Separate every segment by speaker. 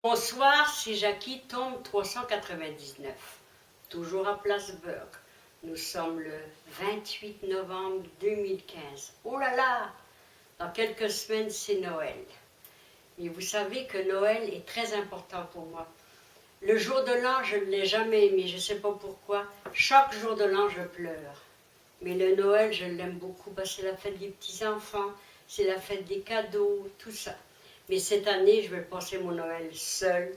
Speaker 1: Bonsoir, c'est Jackie, tombe 399, toujours à Plattsburgh. Nous sommes le 28 novembre 2015. Oh là là, dans quelques semaines c'est Noël. Mais vous savez que Noël est très important pour moi. Le jour de l'an, je ne l'ai jamais aimé, je ne sais pas pourquoi. Chaque jour de l'an, je pleure. Mais le Noël, je l'aime beaucoup parce que c'est la fête des petits-enfants, c'est la fête des cadeaux, tout ça. Mais cette année, je vais passer mon Noël seul,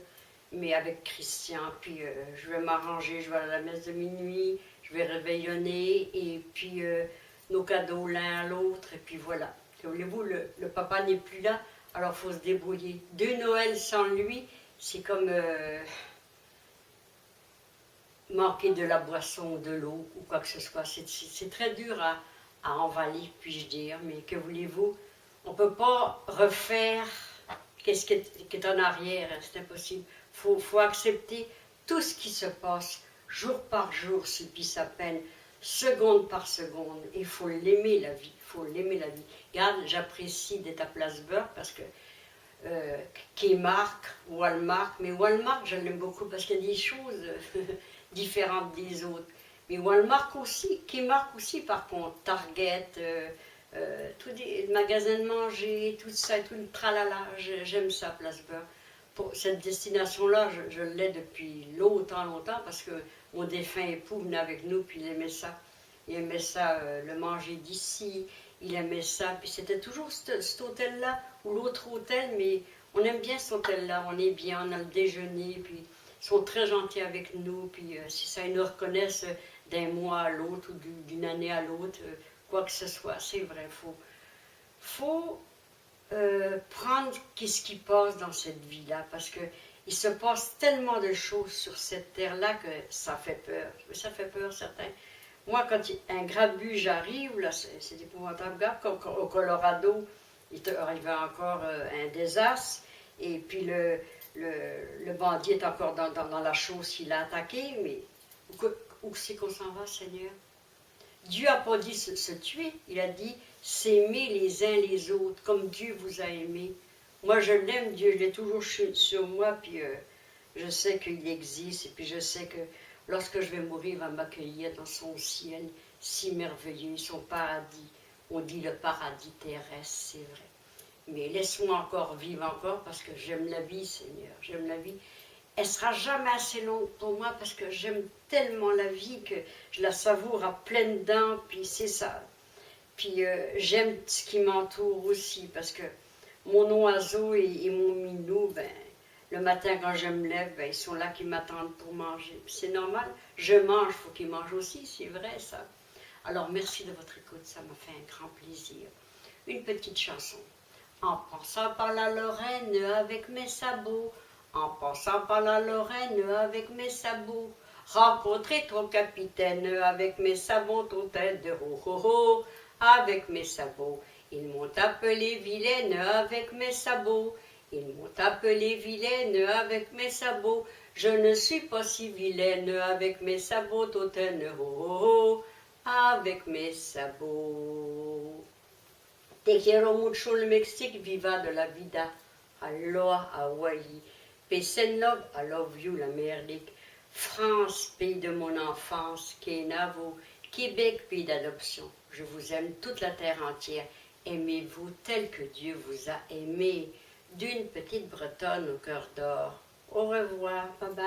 Speaker 1: mais avec Christian. Puis je vais m'arranger, je vais à la messe de minuit, je vais réveillonner, et puis nos cadeaux l'un à l'autre, et puis voilà. Que voulez-vous, le papa n'est plus là, alors il faut se débrouiller. Deux Noëls sans lui, c'est comme manquer de la boisson, de l'eau, ou quoi que ce soit. C'est très dur à envaler, puis-je dire, mais que voulez-vous, on ne peut pas refaire qu'est-ce qui est en arrière, c'est impossible. Faut accepter tout ce qui se passe, jour par jour, subit sa peine, seconde par seconde. Il faut l'aimer la vie, il faut l'aimer la vie. Regarde, j'apprécie d'être à Plattsburgh parce que Kmart, Walmart, mais Walmart je l'aime beaucoup parce qu'il y a des choses différentes des autres. Mais Walmart aussi, Kmart aussi par contre, Target, tous les magasins de manger, tout ça, tout le tralala, j'aime ça, Plattsburgh. Pour cette destination-là, je l'ai depuis longtemps, parce que mon défunt époux venait avec nous, puis il aimait ça. Il aimait ça, le manger d'ici, il aimait ça, puis c'était toujours cet hôtel-là, ou l'autre hôtel, mais on aime bien cet hôtel-là, on est bien, on a le déjeuner, puis ils sont très gentils avec nous, puis si ça, ils nous reconnaissent d'un mois à l'autre, ou d'une année à l'autre, quoi que ce soit, c'est vrai, faut prendre qu'est-ce qui passe dans cette vie-là, parce que il se passe tellement de choses sur cette terre-là que ça fait peur. Ça fait peur, certains. Moi, quand un grabuge arrive, là, c'est épouvantable. Regarde, au Colorado, il est arrivé encore un désastre, et puis le bandit est encore dans la chose qu'il a attaqué, mais où c'est qu'on s'en va, Seigneur? Dieu n'a pas dit se tuer, il a dit s'aimer les uns les autres, comme Dieu vous a aimé. Moi je l'aime, Dieu, il est toujours sur moi, puis je sais qu'il existe, et puis je sais que lorsque je vais mourir, il va m'accueillir dans son ciel si merveilleux, son paradis. On dit le paradis terrestre, c'est vrai. Mais laisse-moi encore vivre encore, parce que j'aime la vie, Seigneur, j'aime la vie. Elle sera jamais assez longue pour moi parce que j'aime tellement la vie que je la savoure à pleines dents, puis c'est ça. Puis j'aime ce qui m'entoure aussi parce que mon oiseau et mon minou, ben, le matin quand je me lève, ben, ils sont là qui m'attendent pour manger. C'est normal, je mange, il faut qu'ils mangent aussi, c'est vrai ça. Alors merci de votre écoute, ça m'a fait un grand plaisir. Une petite chanson. En passant par la Lorraine avec mes sabots, en passant par la Lorraine avec mes sabots, rencontrer ton capitaine avec mes sabots, ton tête de ho, avec mes sabots. Ils m'ont appelé vilaine avec mes sabots, ils m'ont appelé vilaine avec mes sabots. Je ne suis pas si vilaine avec mes sabots, ton tête de ho, avec mes sabots. Te quiero mucho le Mexique, viva de la vida. Aloha, Hawaii. Peace and love, I love you, l'Amérique. France, pays de mon enfance, Kenavo. Québec, pays d'adoption. Je vous aime toute la terre entière. Aimez-vous tel que Dieu vous a aimé. D'une petite Bretonne au cœur d'or. Au revoir, bye bye.